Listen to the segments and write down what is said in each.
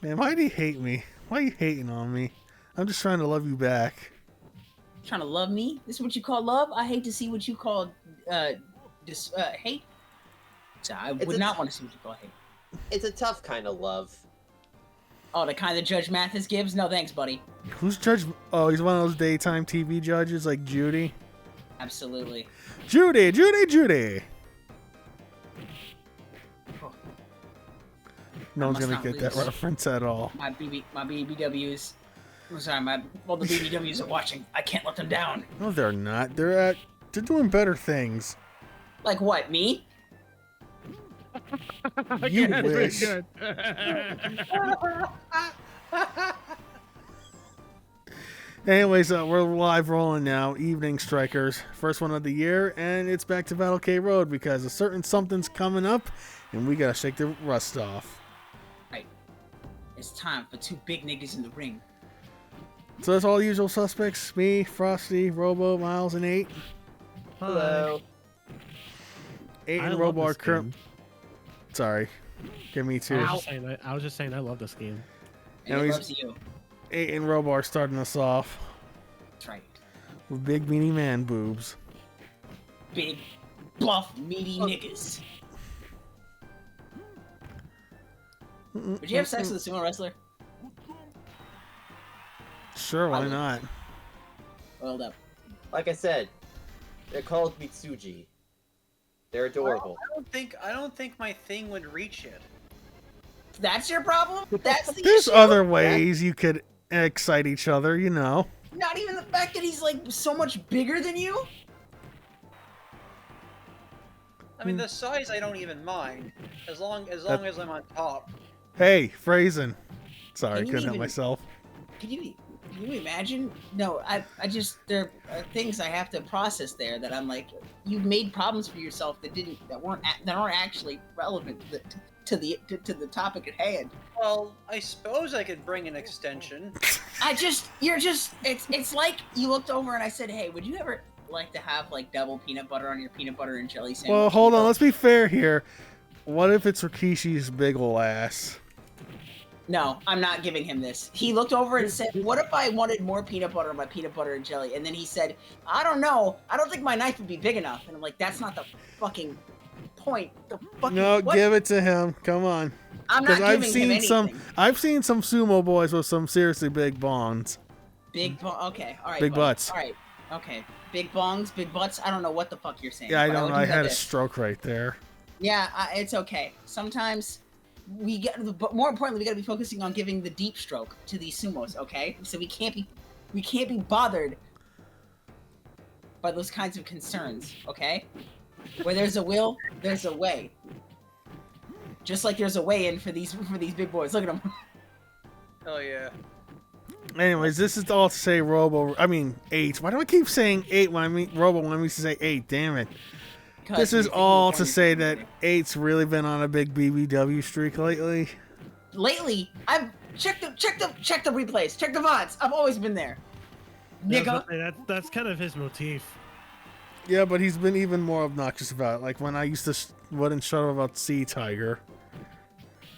Man, why do you hate me? Why are you hating on me? I'm just trying to love you back. Trying to love me? This is what you call love? I hate to see what you call hate. So I would not want to see what you call hate. It's a tough kind of love. Oh, the kind that Judge Mathis gives? No thanks, buddy. Who's Judge? Oh, he's one of those daytime TV judges like Judy. Absolutely. Judy, Judy, Judy. Oh. No one's gonna get that reference at all. My BBWs. I'm sorry, all the BBWs are watching. I can't let them down. No, they're not. They're doing better things. Like what? Me? You wish. Anyways, we're live rolling now. Evening Strikers, first one of the year, and it's back to Battle K Road because a certain something's coming up, and we gotta shake the rust off. Right. It's time for two big niggas in the ring. So that's all the usual suspects: me, Frosty, Robo, Miles, and 8. Hello. 8 and Robo are current. Sorry, give me 2. I was just saying I love this game. And he loves you. 8 and Robo are starting us off. That's right. With big meaty man boobs. Big, buff, meaty niggas. Would you have sex with a sumo wrestler? Sure, why not? Oiled up. Like I said, they're called Mitsuji. They're adorable. Well, I don't think my thing would reach it. That's your problem? That's the There's issue? other ways you could excite each other, you know. Not even the fact that he's like so much bigger than you? I mean, the size I don't even mind, as long as I'm on top. Hey, phrasing. Sorry, Can you couldn't help even- myself. Can you imagine? No, I just there are things I have to process there that I'm like, you've made problems for yourself that aren't actually relevant to the topic at hand. Well, I suppose I could bring an extension. It's like you looked over and I said, hey, would you ever like to have like double peanut butter on your peanut butter and jelly sandwich? Well, hold on, let's be fair here. What if it's Rikishi's big ol' ass? No, I'm not giving him this. He looked over and said, what if I wanted more peanut butter on my peanut butter and jelly? And then he said, I don't know. I don't think my knife would be big enough. And I'm like, that's not the fucking point. No, what? give it to him. Come on. I'm not I've giving him anything. I've seen some sumo boys with some seriously big bongs. Okay, all right. Big buddy. butts. All right, okay. Big bongs, big butts. I don't know what the fuck you're saying. Yeah, I but don't know. would I do had a this. stroke right there. Yeah, it's okay. Sometimes but more importantly, we gotta be focusing on giving the deep stroke to these sumos, okay? So we can't be bothered by those kinds of concerns, okay? Where there's a will, there's a way. Just like there's a way in for these big boys. Look at them. Oh yeah. Anyways, this is all to say 8. Why do I keep saying 8 when I mean Robo when I mean to say 8? Damn it. This is all to say that 8's really been on a big BBW streak lately. Lately, I've check the replays, check the VODs. I've always been there. Nigga. That's kind of his motif. Yeah, but he's been even more obnoxious about it. Like when I used to wouldn't shut up about Sea Tiger.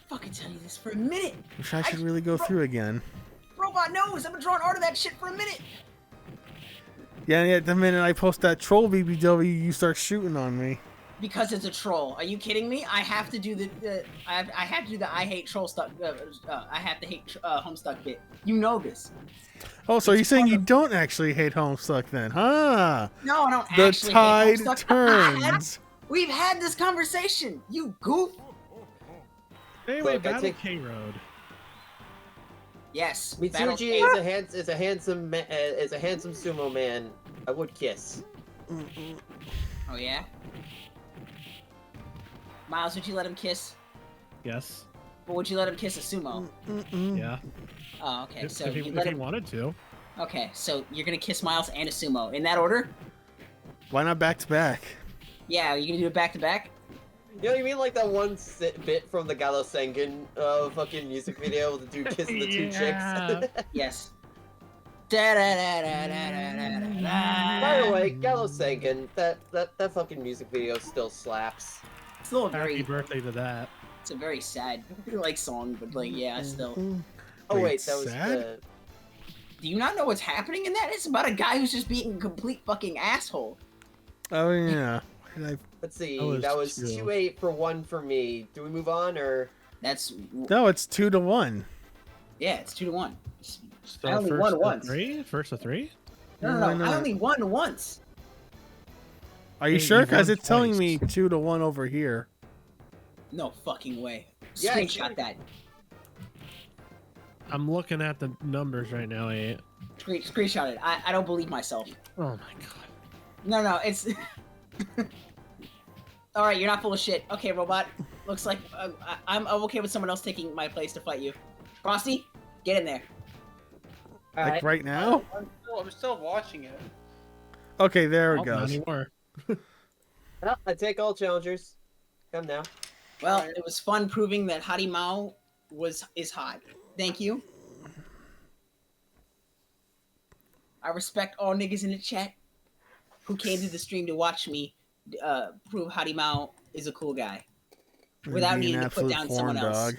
Fucking tell you this for a minute. Which I should really go through again. Robot knows. I've been drawing art of that shit for a minute. Yeah, and yet the minute I post that troll BBW, you start shooting on me. Because it's a troll. Are you kidding me? I have to do I have to do the I hate troll stuff. I have to hate Homestuck bit. You know this. Oh, so you're saying you don't actually hate Homestuck then, huh? No, I don't the actually tide hate Homestuck. turns. We've had this conversation. You goof. Anyway, Look, Battle K Road. Yes. Mitsuji is a handsome sumo man. I would kiss. Oh yeah. Miles, would you let him kiss? Yes. But would you let him kiss a sumo? Yeah. Oh, okay. If, So if, he, you if let he him. wanted to. Okay, so you're gonna kiss Miles and a sumo in that order? Why not back to back? Yeah, are you gonna do it back to back? You know, you mean like that one bit from the Galo Sengen fucking music video with the dude kissing the two chicks? Yes. By the way, Galo Sengen, that fucking music video still slaps. Still a Happy very birthday to that. It's a very sad like song, but like yeah, still. Oh Wait, wait, that was sad? the. Do you not know what's happening in that? It's about a guy who's just being a complete fucking asshole. Oh yeah. Let's see. was That was two. 2-8 for 1 for me. Do we move on or? That's No, it's 2-1. yeah, it's 2-1. So I only first won of once. 3? First of 3? No, Why I not? only won once. Are you Hey, sure? you Because won it's telling me twice. 2-1 over here. No fucking way. Yeah, Screenshot that. I'm looking at the numbers right now, 8. Screenshot it. I don't believe myself. Oh my god. No, it's. All right, you're not full of shit. Okay, robot. Looks like I'm okay with someone else taking my place to fight you. Frosty, get in there. Like right now? I'm still watching it. Okay, there it Oh, not goes. anymore. Well, I take all challengers. Come now. Well, it was fun proving that Hottie Mao is hot. Thank you. I respect all niggas in the chat who came to the stream to watch me prove Hottie Mao is a cool guy without Be an needing to put absolute down porn someone else. dog.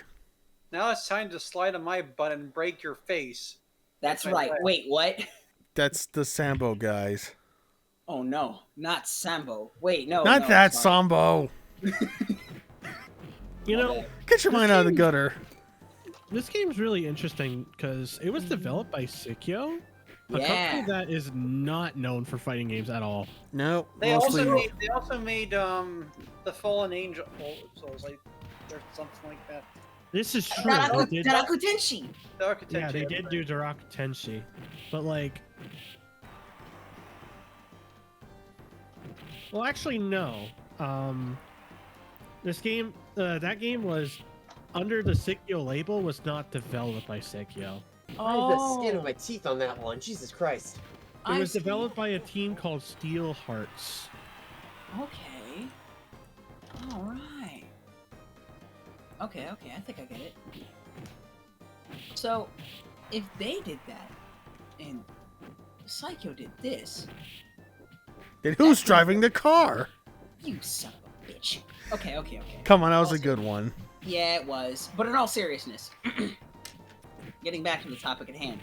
Now it's time to slide on my butt and break your face. That's my right. plan. Wait, what? That's the Sambo guys. Oh no, not Sambo. Wait, no. Not no, that sorry. Sambo. You know, Get your mind out of the gutter. this game's really interesting because it was developed by Sikyo, a Yeah. company that is not known for fighting games at all. No, They mostly. also made the Fallen Angel Souls, like or something like that. This is true. Daraku They did, Daraku Tenshi. The architecture. yeah, they did do Daraku Tenshi, but like, well, actually, no. This game, that game was under the Sikyo label, was not developed by Sikyo. I have the skin of my teeth on that one. Jesus Christ. It was see. developed by a team called Steel Hearts. Okay. All right. Okay, I think I get it. So, if they did that, and Psycho did this, And who's driving the car? you son of a bitch. Okay. Come on, that was a good one. Yeah, it was. But in all seriousness, getting back to the topic at hand,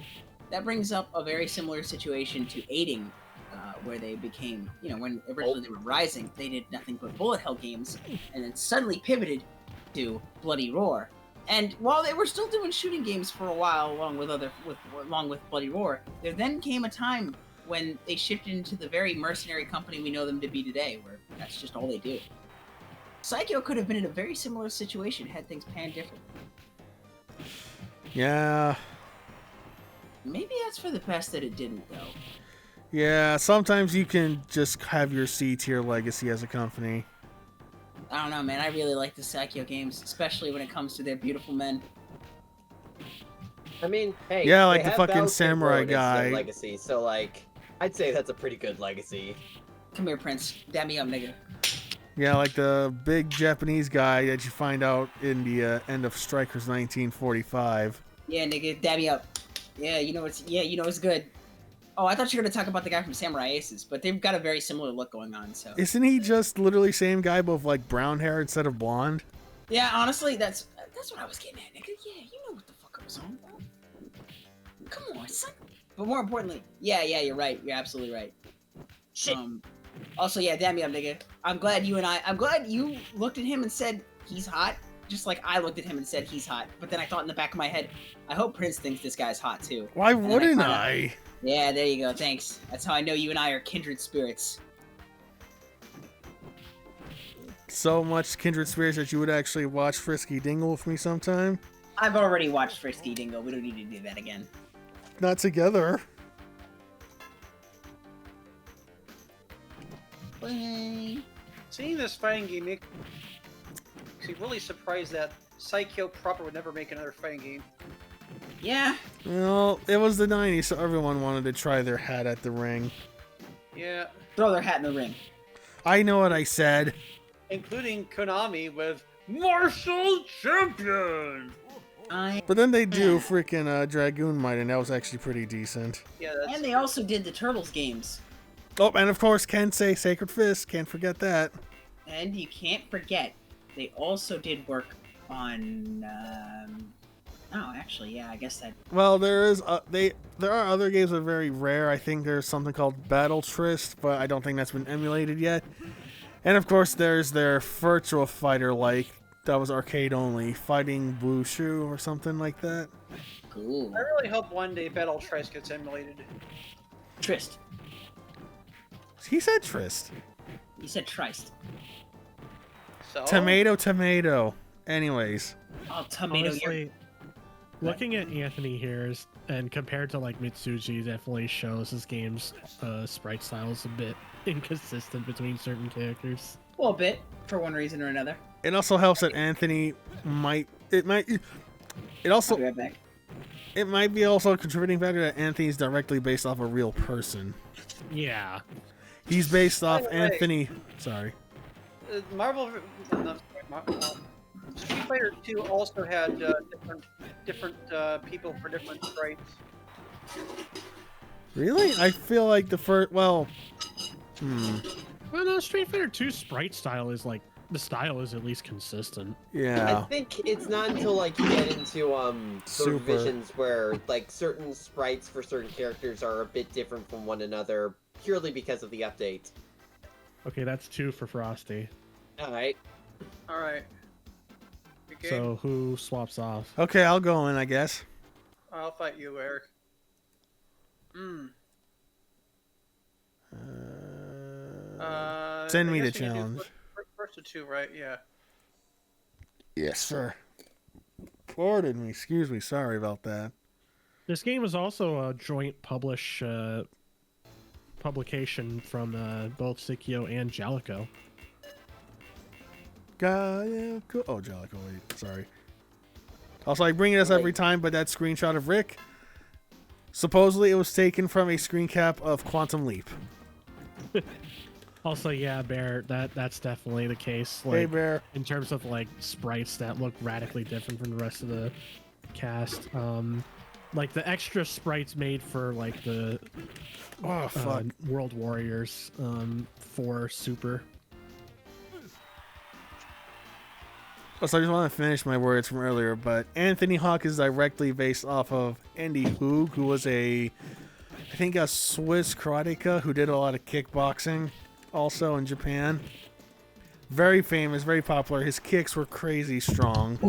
that brings up a very similar situation to Aiding, where they became, when originally they were rising, they did nothing but bullet hell games, and then suddenly pivoted to Bloody Roar. And while they were still doing shooting games for a while, along with Bloody Roar, there then came a time when they shifted into the very mercenary company we know them to be today, where that's just all they do. Psycho could have been in a very similar situation had things panned different. Yeah. Maybe that's for the best that it didn't, though. Yeah, sometimes you can just have your C-tier legacy as a company. I don't know, man. I really like the Psycho games, especially when it comes to their beautiful men. I mean, hey. Yeah, they like the have fucking Battlefield samurai Road as their guy. Legacy, so like, I'd say that's a pretty good legacy. Come here, Prince. Dab me up, nigga. Yeah, like the big Japanese guy that you find out in the end of Strikers 1945. Yeah, nigga, dab me up. Yeah, you know it's good. Oh, I thought you were gonna talk about the guy from Samurai Aces, but they've got a very similar look going on. So Isn't he just literally same guy, but with like brown hair instead of blonde? yeah, honestly, that's what I was getting at, nigga. Yeah, you know what the fuck I was on, bro. Come on, son. But more importantly, yeah, you're right. You're absolutely right. Shit. Also, yeah, damn me up, nigga. I'm glad you looked at him and said he's hot, just like I looked at him and said he's hot. But then I thought in the back of my head, I hope Prince thinks this guy's hot too. Why then wouldn't kinda- I? Yeah, there you go. Thanks. That's how I know you and I are kindred spirits. So much kindred spirits that you would actually watch Frisky Dingle with me sometime? I've already watched Frisky Dingo. We don't need to do that again. Not together. Seeing this fighting game makes me really surprised that Psycho proper would never make another fighting game. Yeah. Well, it was the 90s, so everyone wanted to try their hat at the ring. Yeah, Throw their hat in the ring. I know what I said. including Konami with Martial Champion. But then they do freaking Dragoon Might, and that was actually pretty decent. Yeah, that's And they also did the Turtles games. Oh, and of course, Kensei Sacred Fist. Can't forget that. And you can't forget, they also did work on. Oh, actually, yeah. I guess that. Well, there are other games that are very rare. I think there's something called Battle Trist, but I don't think that's been emulated yet. And of course, there's their Virtua Fighter that was arcade only, Fighting Wushu or something like that. Cool. I really hope one day Battle Trice gets emulated. Trist. He said Trist. You said Trist. So Tomato. Anyways. Oh, tomato. Honestly, looking at Anthony here and compared to like Mitsuji, definitely shows this game's sprite style is a bit inconsistent between certain characters. A little bit, for one reason or another. It also helps that Anthony might be also a contributing factor that Anthony's directly based off a real person. Yeah. He's based off By the way, Anthony. Sorry. Street Fighter 2 also had different people for different sprites. Really? I feel like the first. Well, Well, no, Street Fighter 2 sprite style is like the style is at least consistent. yeah. I think it's not until like you get into the Super. revisions where like certain sprites for certain characters are a bit different from one another purely because of the update. Okay, that's 2 for Frosty. Alright. Alright. Okay. So who swaps off? Okay, I'll go in, I guess. I'll fight you, Eric. Send me I the guess we can do challenge. First of 2, right? Yeah. Yes, sir. Pardon me. Excuse me. Sorry about that. This game was also a joint publication from both Sikyo and Jalico. Jalico. Oh, Jalico. Wait, sorry. Also, I bring this every time, but that screenshot of Rick, supposedly it was taken from a screen cap of Quantum Leap. Also, yeah, Bear, that's definitely the case. Like, Hey, Bear. in terms of like sprites that look radically different from the rest of the cast. Like the extra sprites made for like the Oh, fuck. World Warriors for Super. So I just want to finish my words from earlier, but Anthony Hawk is directly based off of Andy Hoog, who was I think a Swiss karateka who did a lot of kickboxing also in Japan. Very famous, very popular. His kicks were crazy strong.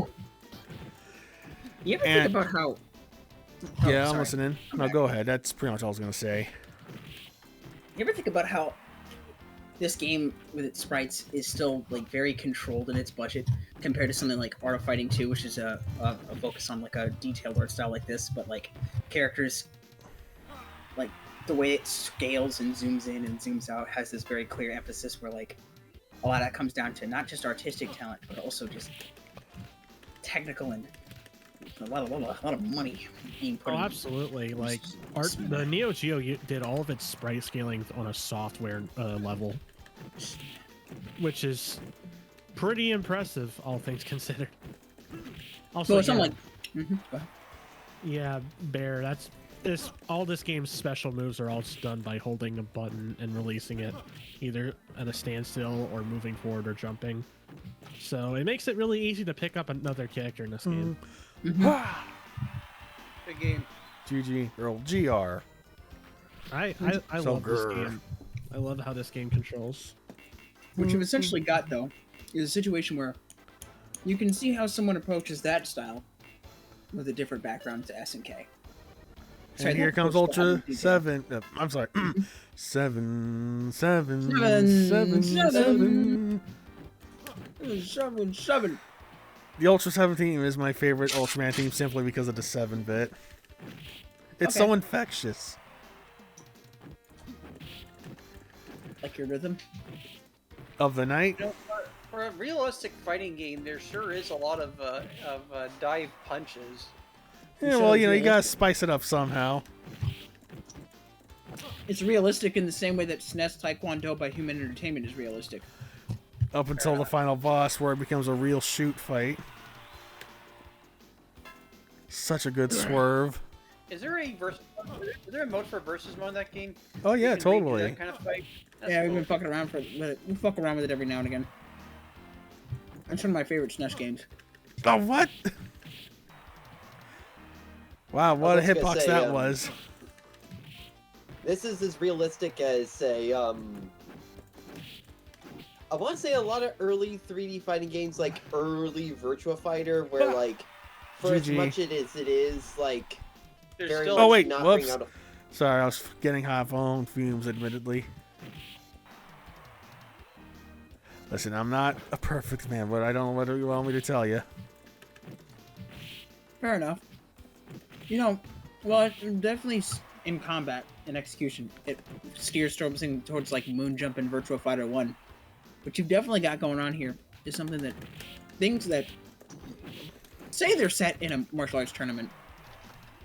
You ever think about how? Oh, Yeah, I'm sorry. listening. No, go ahead. That's pretty much all I was going to say. You ever think about how this game with its sprites is still like very controlled in its budget compared to something like Art of Fighting 2, which is a focus on like a detailed art style like this, but like characters, like the way it scales and zooms in and zooms out has this very clear emphasis where like a lot of that comes down to not just artistic talent but also just technical and a lot of money being put Oh, in. absolutely. Like the Neo Geo did all of its sprite scaling on a software level, which is pretty impressive, all things considered. Also, So it's something like go ahead. yeah, Bear. All this game's special moves are all just done by holding a button and releasing it, either at a standstill or moving forward or jumping. So it makes it really easy to pick up another character in this game. Good game. GG, or GR. I So love this grr. game. I love how this game controls. What you've essentially got, though, is a situation where you can see how someone approaches that style with a different background to S and K. And here comes Ultra 7. I'm sorry. 7. The Ultra 7 theme is my favorite Ultraman theme simply because of the 7-bit. It's so infectious. Like your rhythm. Of the night? You know, for a realistic fighting game, there sure is a lot of dive punches. Yeah, well, you gotta spice it up somehow. It's realistic in the same way that SNES Taekwondo by Human Entertainment is realistic. Up until the final boss where it becomes a real shoot fight. Such a good swerve. Is there a mode for versus mode in that game? Oh yeah, You can redo totally. That kind of fight? That's Yeah, we've cool. been fucking around with it. We fuck around with it every now and again. It's one of my favorite SNES games. Oh, what? Wow, what a was gonna hitbox say, that was. This is as realistic as I want to say a lot of early 3D fighting games, like early Virtua Fighter, where like for as GG. much it is like There's very still. much Oh, wait, not whoops. bring out a Sorry, I was getting high phone fumes, admittedly. Listen, I'm not a perfect man, but I don't know what you want me to tell you. Fair enough. You know, well, definitely in combat and execution, it steers towards like Moon Jump and Virtua Fighter 1. What you've definitely got going on here is something that things that say they're set in a martial arts tournament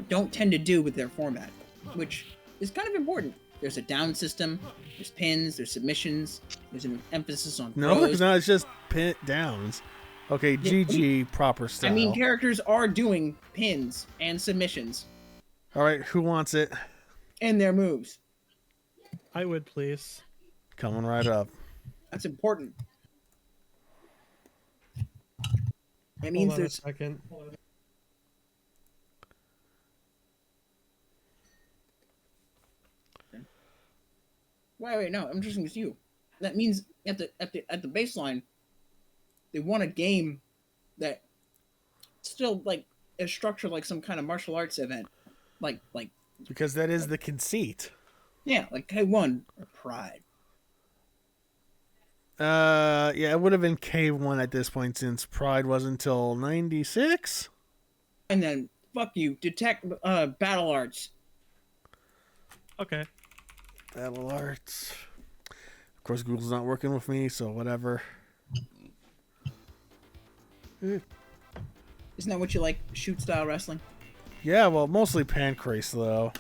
don't tend to do with their format, which is kind of important. There's a down system, there's pins, there's submissions, there's an emphasis on No, throws. there's not. It's just pin downs. Okay, GG, proper style. I mean, characters are doing pins and submissions All right, who wants it? in their moves. I would please. Coming right up. That's important. It Hold means on a there's second. wait, no, I'm just with you. That means at the baseline, they want a game that still like is structured like some kind of martial arts event, like Because that is the conceit. yeah, like K1 or Pride. Yeah, it would have been K1 at this point since Pride was until 96. And then fuck you, detect battle arts. Okay. Battle Arts. Of course, Google's not working with me, so whatever. Isn't that what you like? Shoot style wrestling. Yeah, well, mostly Pancrase, though.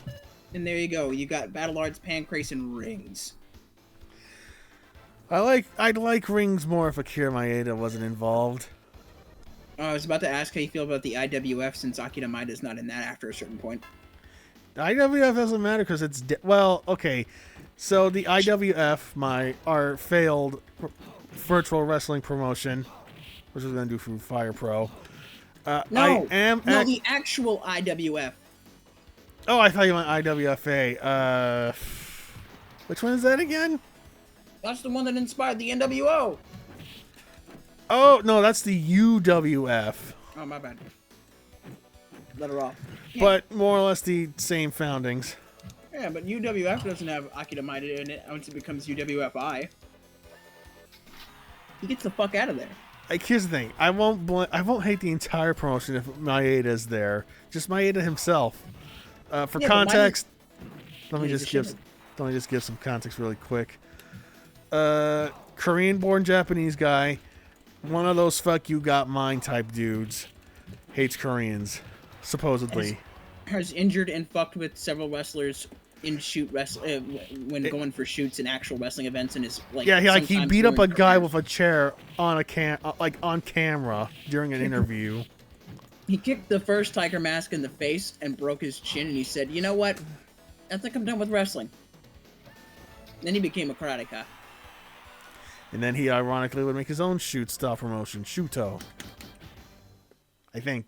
And there you go. You got battle arts, pancrase, and rings. I'd like rings more if Akira Maeda wasn't involved. I was about to ask how you feel about the IWF since Akira Maeda's not in that after a certain point. The IWF doesn't matter because it's well, okay. So the IWF, our failed virtual wrestling promotion, which we're gonna do through Fire Pro. No, the actual IWF. Oh, I thought you meant IWFA. Which one is that again? That's the one that inspired the NWO. Oh no, that's the UWF. Oh, my bad. Let her off. Yeah. But more or less the same foundings. Yeah, but UWF doesn't have Akira Maeda in it once it becomes UWFI. He gets the fuck out of there. Like, here's the thing: I won't hate the entire promotion if Maeda's there. Just Maeda himself. For context, let me just give some context really quick. Korean-born Japanese guy, one of those "fuck you, got mine" type dudes, hates Koreans, supposedly. Has injured and fucked with several wrestlers in when going for shoots in actual wrestling events, and is like he beat up a guy with a chair on on camera during an interview. He kicked the first Tiger Mask in the face and broke his chin, and he said, "You know what? I think I'm done with wrestling." Then he became a karateka. And then he ironically would make his own shoot style promotion, Shuto. I think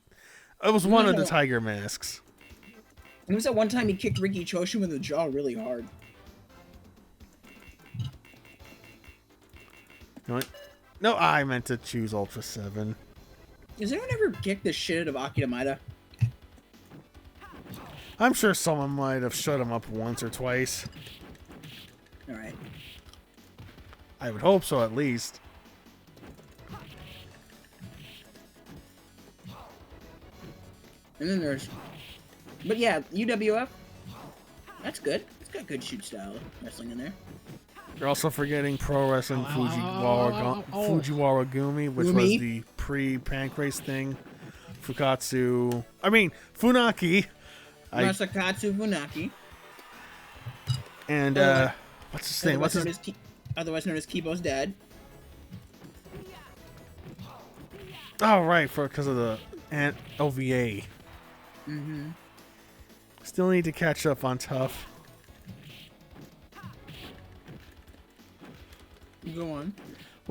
it was one of the Tiger Masks. It was that one time he kicked Riki Choshu in the jaw really hard. No, I meant to choose Ultra 7. Has anyone ever kicked the shit out of Akira Maeda? I'm sure someone might have shut him up once or twice. Alright. I would hope so, at least. And then there's... But yeah, UWF. That's good. It's got good shoot style wrestling in there. You're also forgetting Pro Wrestling Fujiwara Gumi, which was the pre-Pancrase thing. Funaki. Masakatsu Funaki. And, what's his name? Otherwise known as Kibo's dad. Oh, right, because of the OVA. Mm-hmm. Still need to catch up on Tough. Go on.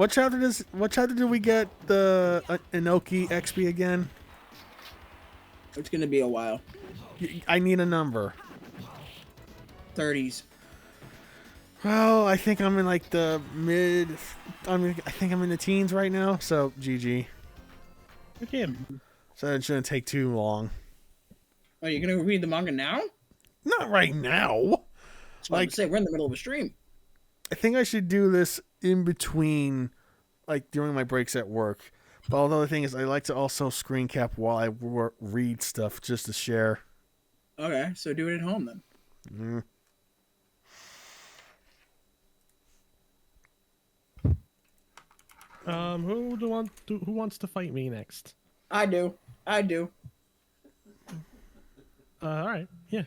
What chapter do we get the Inoki XP again? It's gonna be a while. I need a number. 30s. Well, I think I'm in like the mid. I think I'm in the teens right now. So GG. Okay. So it shouldn't take too long. Are you gonna read the manga now? Not right now. That's what I'm saying. We're in the middle of a stream. I think I should do this in between, like during my breaks at work. But although the thing is, I like to also screen cap while I read stuff just to share. Okay, so do it at home then. Mm. Who wants to fight me next? I do. All right. Yeah.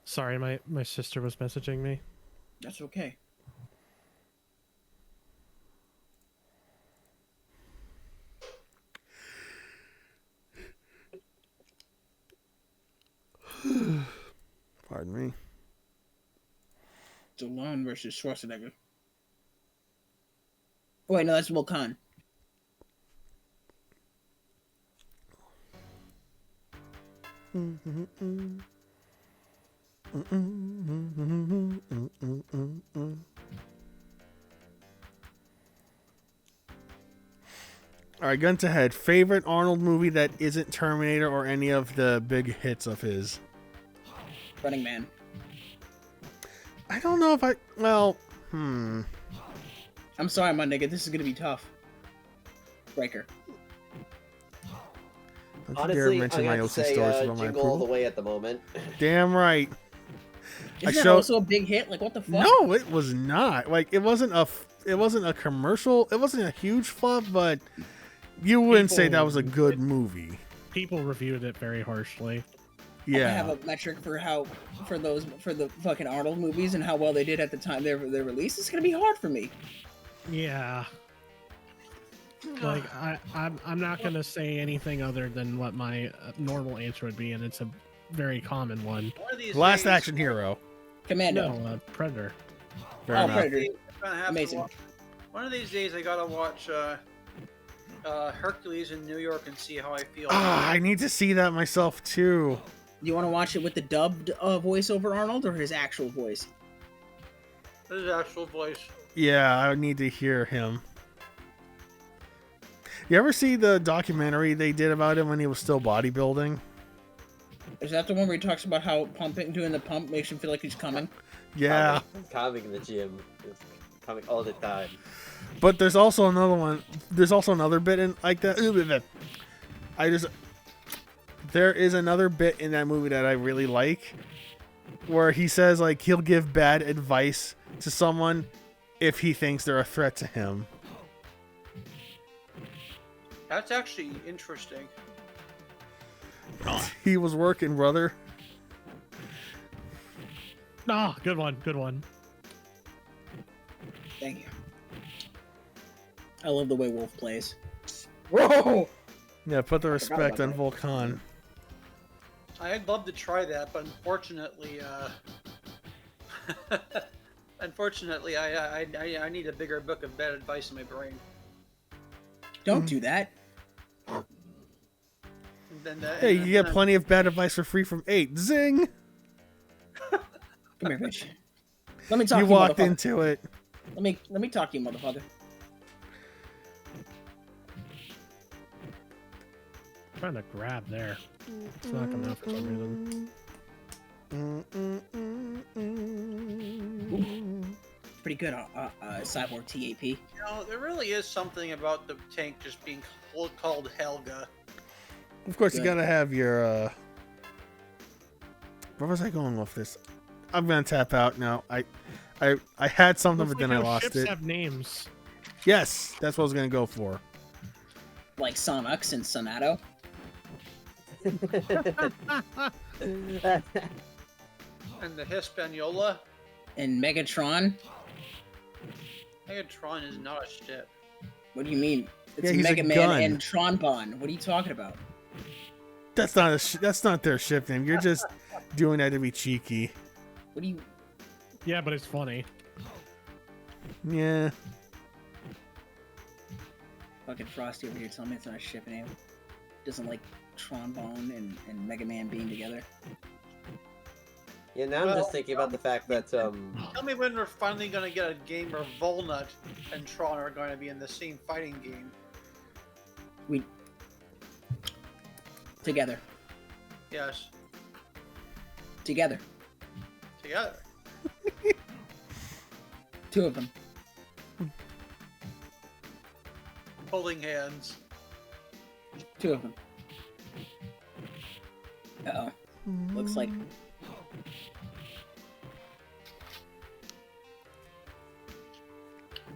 Sorry, my sister was messaging me. That's okay. Pardon me. Stallone versus Schwarzenegger. Oh, wait, no, that's Volkan. All right, gun to head. Favorite Arnold movie that isn't Terminator or any of the big hits of his? Running Man. I don't know if I. Well, I'm sorry, my nigga. This is gonna be tough. Breaker. Don't you Honestly, dare I'm mention gonna my have to Olsen say stories about my Jingle All the approval. Way at the moment. Damn right. Isn't that also a big hit? Like, what the fuck? No, it was not. Like, it wasn't a commercial. It wasn't a huge flop, but you wouldn't say that was a good movie. People reviewed it very harshly. Yeah. I have a metric for the fucking Arnold movies and how well they did at the time they're released. It's gonna be hard for me. Yeah. Like I'm not gonna say anything other than what my normal answer would be, and it's a very common one. One of these Last days- Action Hero. Commando. No, Predator. Fair Oh, enough. Predator. I'm gonna have to Amazing. one of these days, I gotta watch Hercules in New York and see how I feel. Ah, I need to see that myself too. You want to watch it with the dubbed voice over Arnold or his actual voice? His actual voice. Yeah, I would need to hear him. You ever see the documentary they did about him when he was still bodybuilding? Is that the one where he talks about how doing the pump makes him feel like he's coming? Yeah. Comic in the gym. It's comic all the time. But there's also another one. There's also another bit in like that. There is another bit in that movie that I really like, where he says like he'll give bad advice to someone if he thinks they're a threat to him. That's actually interesting. He was working, brother. Ah, good one. Good one. Thank you. I love the way Wolf plays. Whoa! Yeah, put the about respect on that. Volkan. I'd love to try that, but unfortunately, I need a bigger book of bad advice in my brain. Don't do that. And then, Hey, you get plenty of bad advice for free from 8. Zing! Come here, bitch. Let me talk You to you, walked motherfucker. into it. Let me talk to you, motherfucker. Trying to grab there. It's not coming out for some reason. Pretty good, Cyborg TAP. You know, there really is something about the tank just being called Helga. Of course, you Good. gotta have your, Where was I going with this? I'm gonna tap out now. I had something, Looks but like then I how lost ships it. have names. Yes, that's what I was gonna go for. Like Sonux and Sonato. And the Hispaniola. And Megatron. Megatron is not a ship. What do you mean? It's Yeah, he's a Mega Man gun. and Tronbon. What are you talking about? That's not that's not their ship name. You're just doing that to be cheeky. What do you... Yeah, but it's funny. Yeah. Fucking Frosty over here telling me it's not a ship name. Doesn't like Trombone and Mega Man being together. Yeah, now I'm just thinking about the fact that Tell me when we're finally gonna get a game where Volnut and Tron are going to be in the same fighting game. Together. Yes, Together. together. Two of them. Holding hands. Two of them. Uh-oh. Looks like...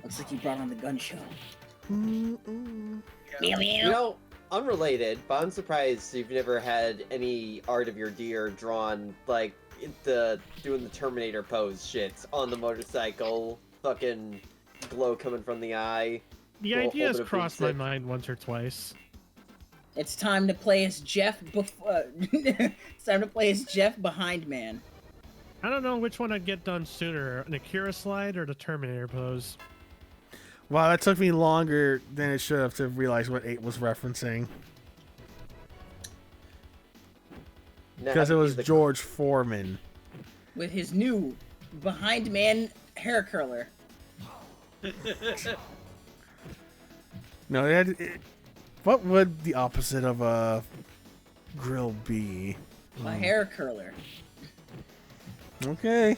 Looks like you brought on the gun show. Yeah. Meow meow. You know, unrelated, but I'm surprised you've never had any art of your deer drawn like doing the Terminator pose shit on the motorcycle, fucking glow coming from the eye. The Well, idea has hold it up, crossed my basic. mind once or twice. It's time to play as Jeff. It's time to play as Jeff Behind Man. I don't know which one I'd get done sooner, an Akira slide or the Terminator pose. Wow, that took me longer than it should have to realize what 8 was referencing. Now, Because it was the- George Foreman. With his new Behind Man hair curler. No, what would the opposite of a grill be? A hair curler. Okay.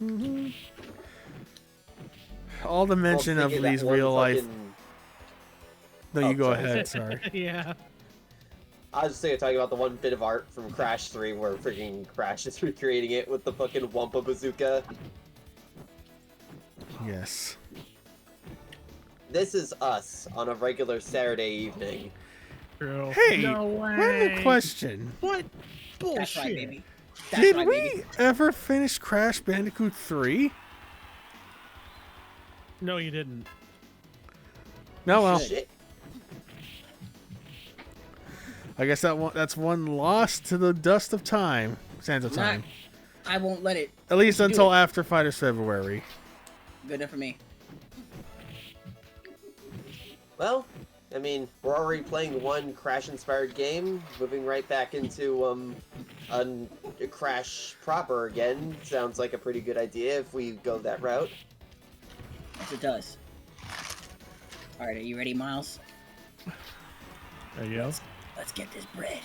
Mhm. All the mention Well, of thinking that these one real life. fucking- No, you Oh, go sorry. ahead. Sorry. Yeah. I was just thinking, talking about the one bit of art from Crash 3 where freaking Crash is recreating it with the fucking Wumpa Bazooka. Yes. This is us on a regular Saturday evening. True. Hey, no I have a way. question. What bullshit? That's right, baby. That's Did right, we baby. ever finish Crash Bandicoot 3? No, you didn't. No, well, Shit. I guess that's one lost to the dust of time. Sands of Not- time. I won't let it. At least do until it. after Fighters February. Good enough for me. Well, I mean, we're already playing one Crash-inspired game, moving right back into a Crash proper again. Sounds like a pretty good idea if we go that route. Yes, it does. Alright, are you ready, Miles? There you go. Let's get this bread.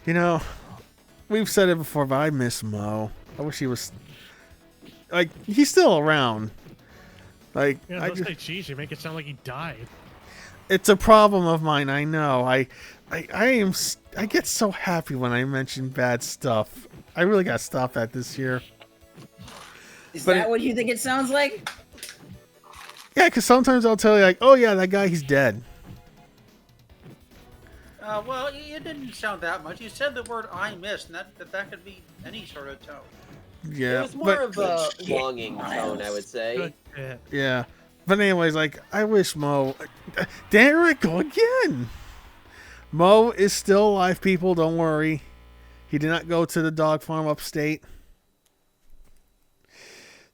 You know, we've said it before, but I miss Mo. I wish he was like he's still around. Like Yeah, I don't just, say cheese. You make it sound like he died. it's a problem of mine. I know. I get so happy when I mention bad stuff. I really got to stop that this year. Is But that it- what you think it sounds like? Yeah, because sometimes I'll tell you like, oh yeah, that guy, he's dead. Well, it didn't sound that much. You said the word "I miss," and that could be any sort of tone. Yeah, It was more but of a shit, longing tone, I would say. Good shit. yeah. But anyways, like I wish Mo. There I go again. Mo is still alive, people. Don't worry. He did not go to the dog farm upstate.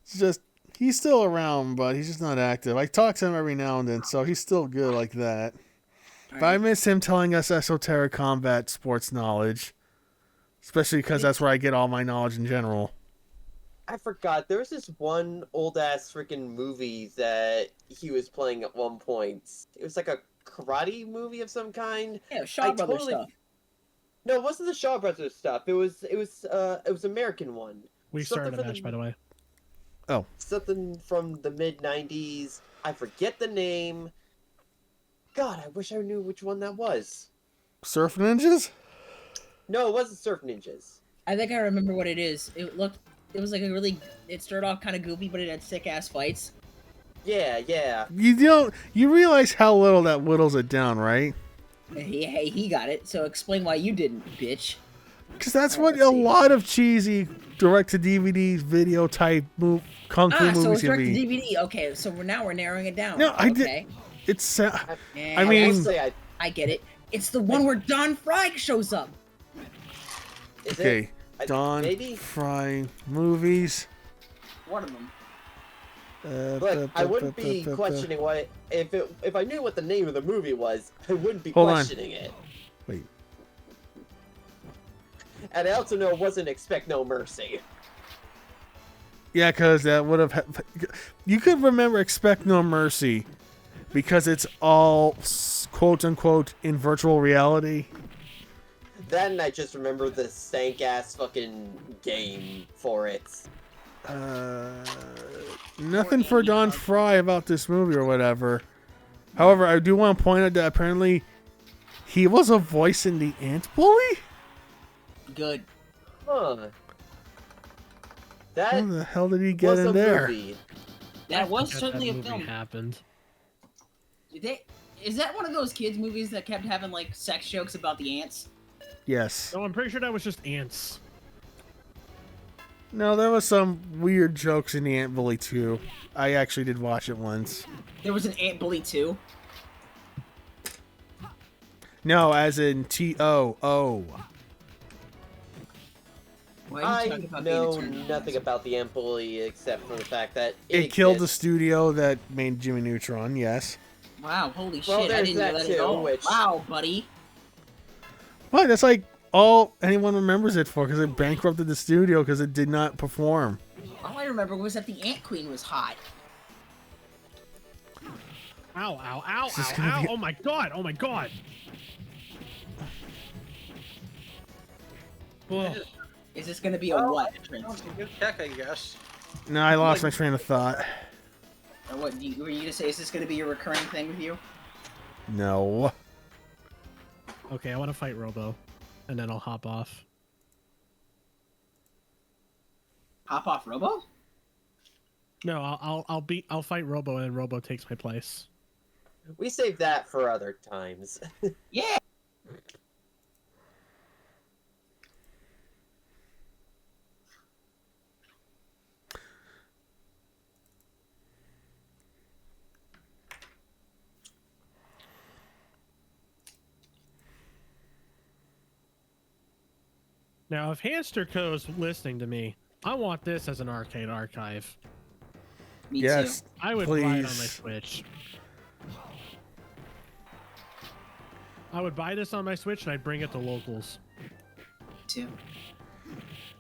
It's just he's still around, but he's just not active. I talk to him every now and then, so he's still good like that. But I miss him telling us esoteric combat sports knowledge, especially because that's where I get all my knowledge in general. I forgot. There was this one old ass freaking movie that he was playing at one point. It was like a karate movie of some kind. Yeah, Shaw Brothers totally- stuff. No, it wasn't the Shaw Brothers stuff. It was American one. We Something started a for match, the- by the way. Something from the mid '90s. I forget the name. God, I wish I knew which one that was. Surf Ninjas? No, it wasn't Surf Ninjas. I think I remember what it is. It was like it started off kind of goofy, but it had sick ass fights. Yeah. You realize how little that whittles it down, right? He got it. So explain why you didn't, bitch. Because that's what a lot of cheesy direct-to-DVD video type kung fu So movies it's can direct to be. DVD. Okay, so we're narrowing it down. No, I okay. did. It's. I Yeah, mean, I get it. It's the one where Don Fry shows up. Is okay, it? Don Maybe? Fry movies. One of them. But I wouldn't be questioning what if I knew what the name of the movie was. I wouldn't be Hold on. questioning it. Wait. And I also know it wasn't Expect No Mercy. Yeah, because that would have. You could remember Expect No Mercy because it's all quote unquote in virtual reality. Then I just remember the stank ass fucking game for it. Nothing for Don Fry about this movie or whatever. However, I do want to point out that apparently he was a voice in the Ant Bully. Good. Huh. That How the hell did he get was in a there? movie. That was That certainly a movie film. happened. Is that one of those kids movies that kept having like sex jokes about the ants? Yes. No, I'm pretty sure that was just ants. No, there was some weird jokes in the Ant Bully too. I actually did watch it once. There was an Ant Bully too. No, as in T-O-O. Why are you I talking about being a know turn-on? nothing about the Ant Bully except for the fact that It killed the exists. studio that made Jimmy Neutron, yes. Wow, holy Well, shit! I there's didn't know that that at too, all. which- Wow, buddy. What? That's like all anyone remembers it for because it bankrupted the studio because it did not perform. All I remember was that the Ant Queen was hot. Ow, ow, ow, This is ow, gonna ow. be- Oh my god, oh my god. Whoa. Is this gonna be a what, Prince? Sounds like good tech, I guess. No, I lost my train of thought. Or what? Were you gonna say? Is this gonna be a recurring thing with you? No. Okay, I want to fight Robo, and then I'll hop off. Hop off, Robo? No, I'll fight Robo, and Robo takes my place. We saved that for other times. Yeah. Now, if Hamster Co's listening to me, I want this as an arcade archive. Me Yes. too. I would buy it on my Please. Switch. I would buy this on my Switch, and I'd bring it to locals. Too.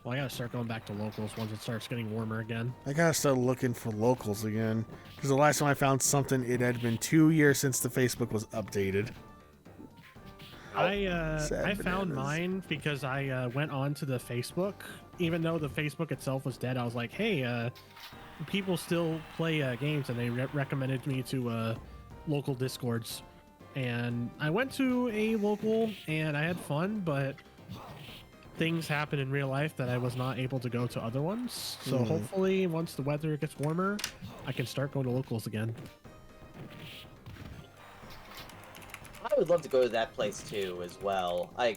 Well, I gotta start going back to locals once it starts getting warmer again. I gotta start looking for locals again. Because the last time I found something, it had been 2 years since the Facebook was updated. Sad I found bananas. mine because I went on to the Facebook, even though the Facebook itself was dead. I was like, hey, people still play games, and they recommended me to local discords. And I went to a local, and I had fun, but things happen in real life that I was not able to go to other ones. So hopefully, once the weather gets warmer, I can start going to locals again. I would love to go to that place too, as well. I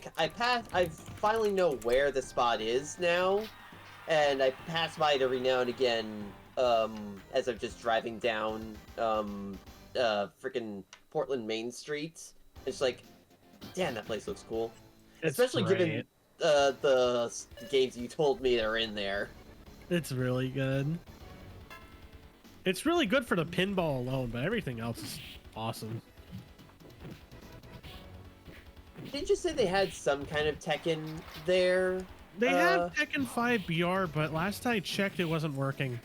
finally know where the spot is now, and I pass by it every now and again, as I'm just driving down, freaking Portland Main Street. It's like, damn, that place looks cool. It's Especially given great. the games you told me that are in there. It's really good. It's really good for the pinball alone, but everything else is awesome. Didn't you say they had some kind of Tekken there? They have Tekken 5 BR, but last I checked, it wasn't working.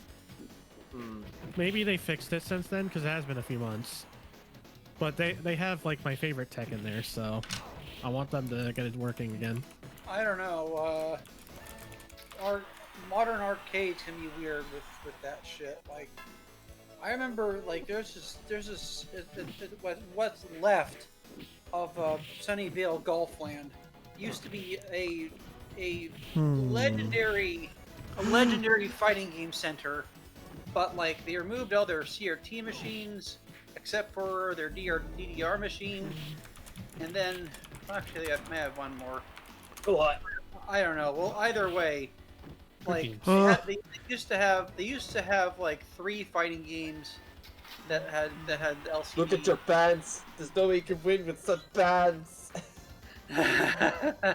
Maybe they fixed it since then, because it has been a few months. But they have, like, my favorite Tekken there, so I want them to get it working again. I don't know. Modern arcades can be weird with that shit. Like, I remember, like, there's this what's left of Sunnyvale Golfland used to be a legendary fighting game center, but like they removed all their CRT machines except for their DDR machine, and then actually I may have one more. What? I don't know. Well, either way, like games. they used to have like 3 fighting games that had LCD. Look at your bands. There's no way you can win with such bands. I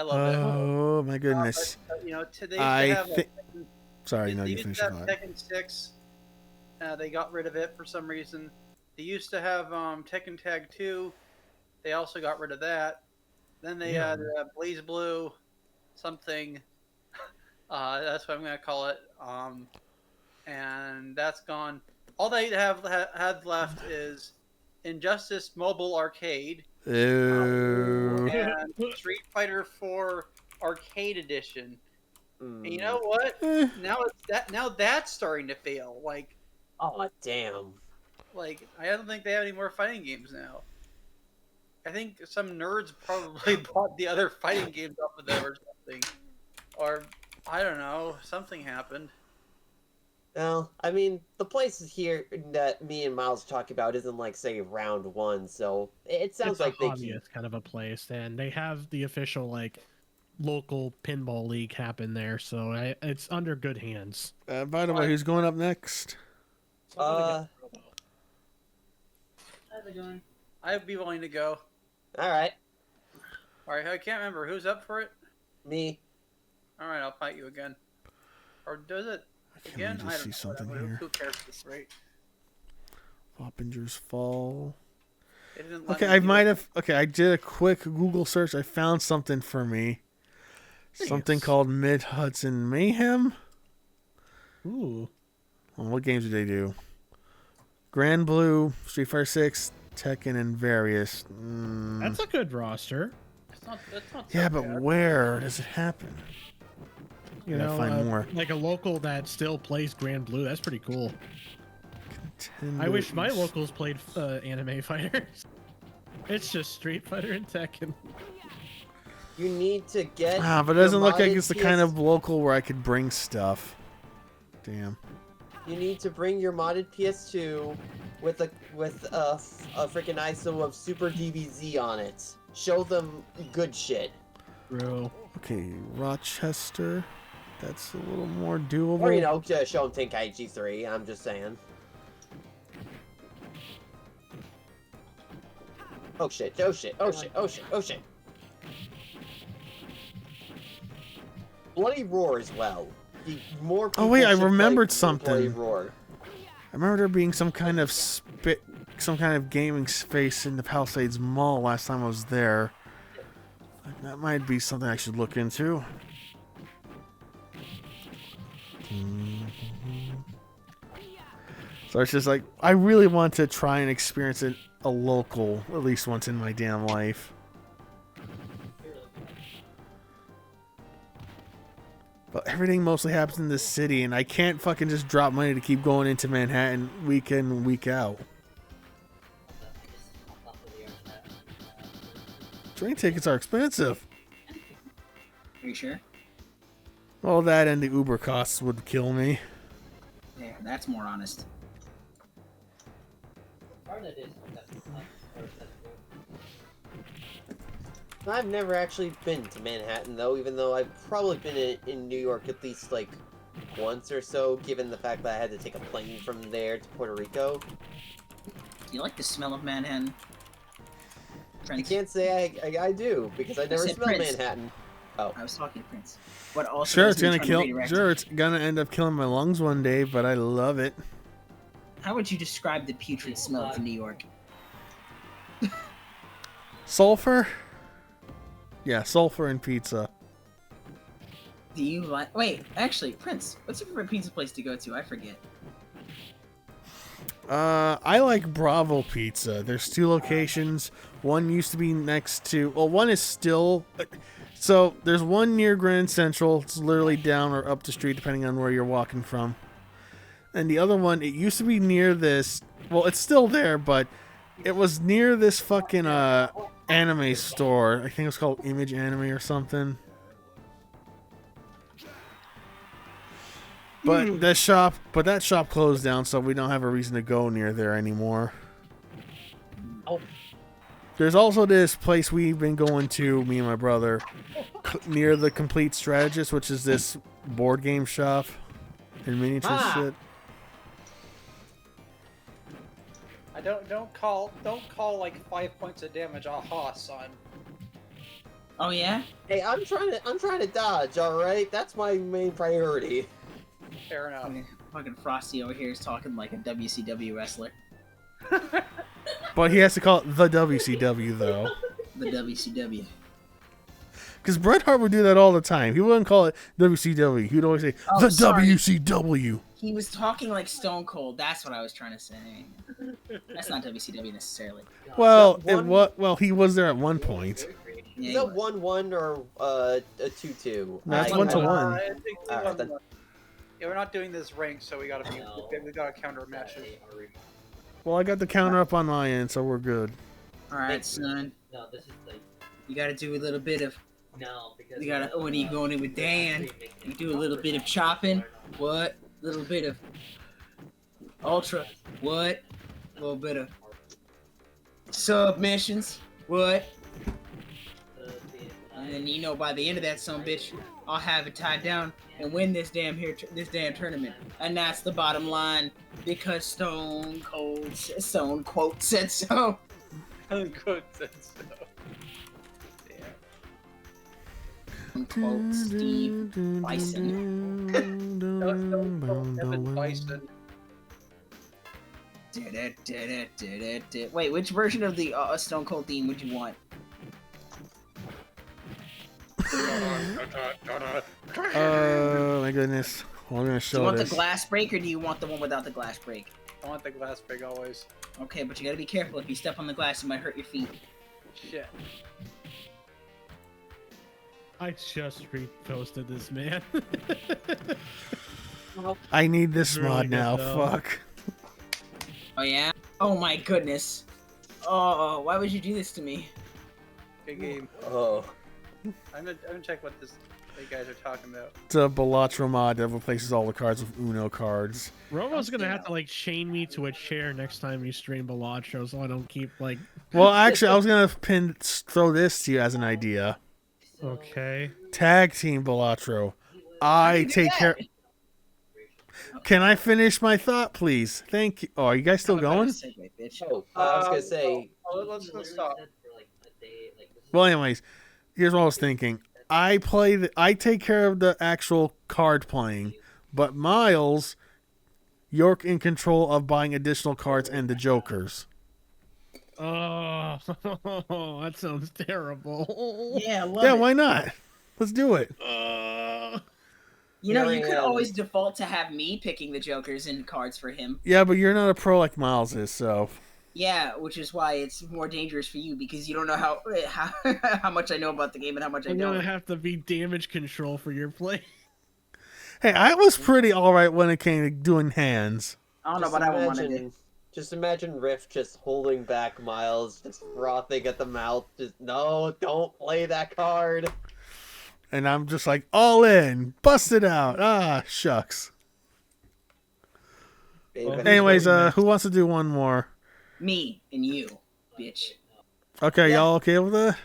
love that. Oh my goodness. But, you know, they used to I have think. Sorry, no, they you used finish to your have thought. Tekken 6. They got rid of it for some reason. They used to have Tekken Tag 2. They also got rid of that. Then they had Blaze Blue, something. That's what I'm gonna call it. And that's gone. All they had left is Injustice Mobile Arcade Ew. and Street Fighter 4 Arcade Edition. And you know Mm. what? Eh. Now that's starting to fail. Oh damn. Like I don't think they have any more fighting games now. I think some nerds probably bought the other fighting games off of them or something. Or I don't know, something happened. Well, I mean, the places here that me and Miles talk about isn't like, say, round 1, so it sounds It's like a they hobbyist kind of a place, and they have the official like local pinball league happen there, so it's under good hands. By the way, who's going up next? How's it going? I'd be willing to go. Alright, All right, I can't remember who's up for it. me. All right, I'll fight you again. Or does it again? Let me just see something here. Who cares at this rate? Foppinger's Fall. They didn't let Okay, me I do might it. have. Okay, I did a quick Google search. I found something for me. Something Thanks. called Mid Hudson Mayhem. Ooh, Well, what games do they do? Grand Blue, Street Fighter 6, Tekken, and various. that's a good roster. That's not so Yeah, but bad. where does it happen? You Gotta know, find more. like a local that still plays Grand Blue. That's pretty cool. Nintendo I wish my East. locals played anime fighters. It's just Street Fighter and Tekken. You need to get. But it your doesn't look like modded it's the PS kind of local where I could bring stuff. Damn. You need to bring your modded PS2 with a freaking ISO of Super DBZ on it. Show them good shit. Bro. Okay, Rochester. That's a little more doable. Or, you know, just show them Tenkaichi 3, I'm just saying. Oh shit, oh shit, oh shit, oh shit, oh shit. Bloody Roar as well. More people wait, I should play remembered Bloody something. Roar. I remember there being some kind of gaming space in the Palisades Mall last time I was there. That might be something I should look into. So it's just like, I really want to try and experience it a local at least once in my damn life. But everything mostly happens in this city, and I can't fucking just drop money to keep going into Manhattan week in and week out. Train tickets are expensive. Are you sure? Well, that and the Uber costs would kill me. Yeah, that's more honest. I've never actually been to Manhattan, though, even though I've probably been in New York at least, like, once or so, given the fact that I had to take a plane from there to Puerto Rico. Do you like the smell of Manhattan? I Prince? can't say I do, because I never said smelled Prince. Manhattan. Oh. I was talking to Prince. What also Sure, it's doesn't gonna turn kill. radioactive. Sure, it's gonna end up killing my lungs one day, but I love it. How would you describe the putrid smell of New York? Sulfur? Yeah, sulfur and pizza. Do you like? Wait, actually, Prince, what's your favorite pizza place to go to? I forget. I like Bravo Pizza. There's 2 locations. One used to be next to. Well, one is still. So there's one near Grand Central. It's literally down or up the street, depending on where you're walking from. And the other one, it used to be near this. Well, it's still there, but it was near this fucking anime store. I think it was called Image Anime or something. But that shop closed down, so we don't have a reason to go near there anymore. Oh. There's also this place we've been going to, me and my brother, near the Complete Strategist, which is this board game shop and miniature shit. I don't call like 5 points of damage a hoss, son. Oh yeah. Hey, I'm trying to dodge. All right, that's my main priority. Fair enough. Fucking Frosty over here is talking like a WCW wrestler. But he has to call it the WCW though. The WCW. Because Bret Hart would do that all the time. He wouldn't call it WCW. He would always say the WCW. He was talking like Stone Cold. That's what I was trying to say. That's not WCW necessarily. Well, he was there at one point. Yeah, Is that 1-1 or a 2-2? No, it's 1-1. I think it's Alright, 1-1. Yeah, we're not doing this rank, so we gotta counter matches. Well, I got the counter up on my end, so we're good. All right, son. No, this is like You got to do a little bit of. no because You got to. When you going in with Dan, you do a little bit of chopping. What? A little bit of ultra. What? A little bit of submissions. What? And then you know by the end of that son bitch, I'll have it tied down and win this damn tournament. And that's the bottom line because Stone quote said so. Unquote said so. Damn. Quote Steve Bison. Evan Bison. Wait, which version of the Stone Cold theme would you want? Oh my goodness. Well, I'm gonna Do you show want this. the glass break or do you want the one without the glass break? I want the glass big always. Okay, but you gotta be careful. If you step on the glass, you might hurt your feet. Shit. I just reposted this, man. I need this It's really mod good, now. though. Fuck. Oh yeah? Oh my goodness. Oh, why would you do this to me? Good game. Oh. I'm gonna check what you guys are talking about. It's a Balatro mod that replaces all the cards with Uno cards. Robo's gonna have to like chain me to a chair next time you stream Balatro, so I don't keep like. Well, actually, I was gonna throw this to you as an idea. Okay. Tag team Balatro. I take care. Can I finish my thought, please? Thank you. Oh, are you guys still going? Oh, I was gonna say. Let's stop. Well, anyways, here's what I was thinking. I take care of the actual card playing, but Miles, you're in control of buying additional cards and the jokers. Oh, that sounds terrible. Yeah, I love Yeah, it. why not? Let's do it. You know, you could Marianne. always default to have me picking the jokers and cards for him. Yeah, but you're not a pro like Miles is, so. Yeah, which is why it's more dangerous for you because you don't know how much I know about the game and how much I I'm gonna don't. have to be damage control for your play. Hey, I was pretty alright when it came to doing hands. I don't know, but I don't want to do. Just imagine Riff just holding back Miles, just frothing at the mouth. Just no, don't play that card. And I'm just like, all in, bust it out. Ah, shucks. Babe, Anyways, who wants to do one more? Me and you, bitch. Okay, Yeah. y'all okay with that?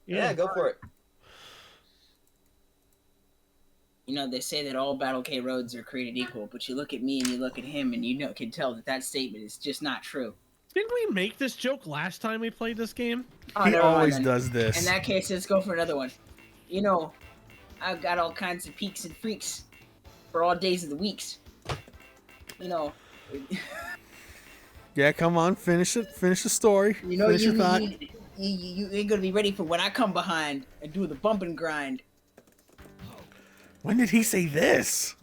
yeah, go for it. You know, they say that all Battle K roads are created equal, but you look at me and you look at him and you can tell that statement is just not true. Didn't we make this joke last time we played this game? Oh, He never mind always then. does this. In that case, let's go for another one. You know, I've got all kinds of peaks and freaks for all days of the weeks. You know, Yeah, come on, finish it. Finish the story. you know, finish you, your thought. you ain't gonna be ready for when I come behind and do the bump and grind. When did he say this?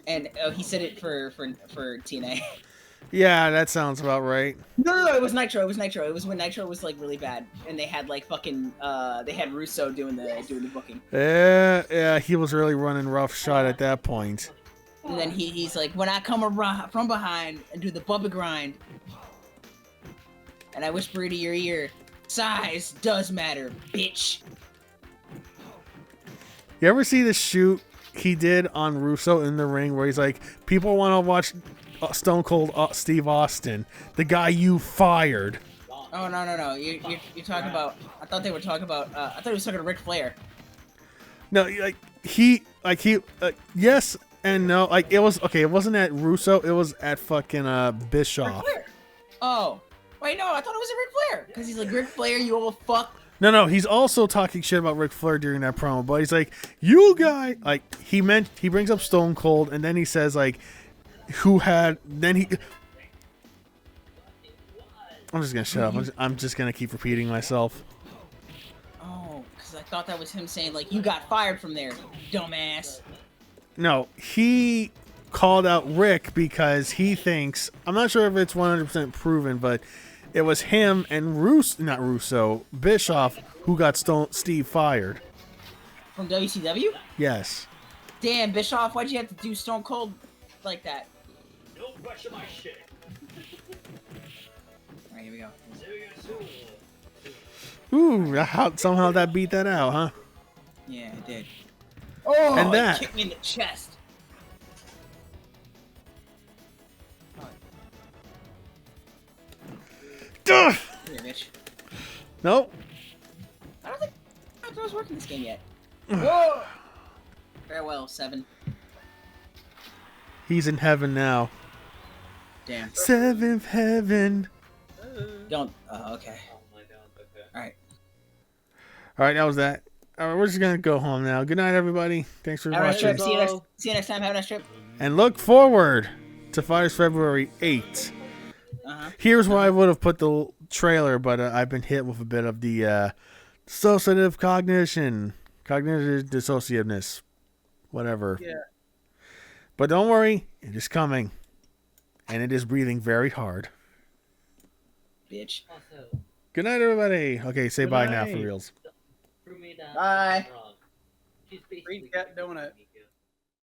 And he said it for TNA. Yeah, that sounds about right. No, it was Nitro. It was Nitro. It was when Nitro was like really bad, and they had like fucking they had Russo doing the booking. Yeah, he was really running rough shot at that point. And then he's like, when I come around from behind and do the bump and grind, and I whisper into your ear, size does matter, bitch. You ever see the shoot he did on Russo in the ring where he's like, people want to watch Stone Cold Steve Austin, the guy you fired. Oh no! You're talking about. I thought they were talking about. I thought he was talking to Ric Flair. No, yes and no. Like it was okay. It wasn't at Russo. It was at fucking Ric Bischoff. Flair. Oh, wait, no, I thought it was a Ric Flair because he's like Ric Flair, you old fuck. No. He's also talking shit about Ric Flair during that promo. But he's like, you guy. Like he brings up Stone Cold, and then he says like, who had then he. I'm just gonna shut up. I'm just gonna keep repeating myself. Oh, because I thought that was him saying like, you got fired from there, dumbass. No, he called out Rick because he thinks, I'm not sure if it's 100% proven, but it was him and Bischoff who got Steve fired. From WCW? Yes. Damn, Bischoff, why'd you have to do Stone Cold like that? Don't question my shit. Alright, here we go. Ooh, somehow that beat that out, huh? Yeah, it did. Oh, And that. It kicked me in the chest. Duh! Here, bitch. Nope. I don't think I was working this game yet. Whoa! Farewell, 7. He's in heaven now. Damn. 7th heaven. Don't. Okay. Alright. Alright, that was that. Alright, we're just gonna go home now. Good night, everybody. Thanks for Have a nice watching. trip. See you next time. Have a nice trip. And look forward to Fighters February 8th. Here's where I would have put the trailer, but I've been hit with a bit of the dissociative cognitive dissociativeness, whatever. Yeah. But don't worry, it is coming, and it is breathing very hard. Bitch. Good night, everybody. Okay, say Good bye now for night. reals. Bye. Green Cat Donut.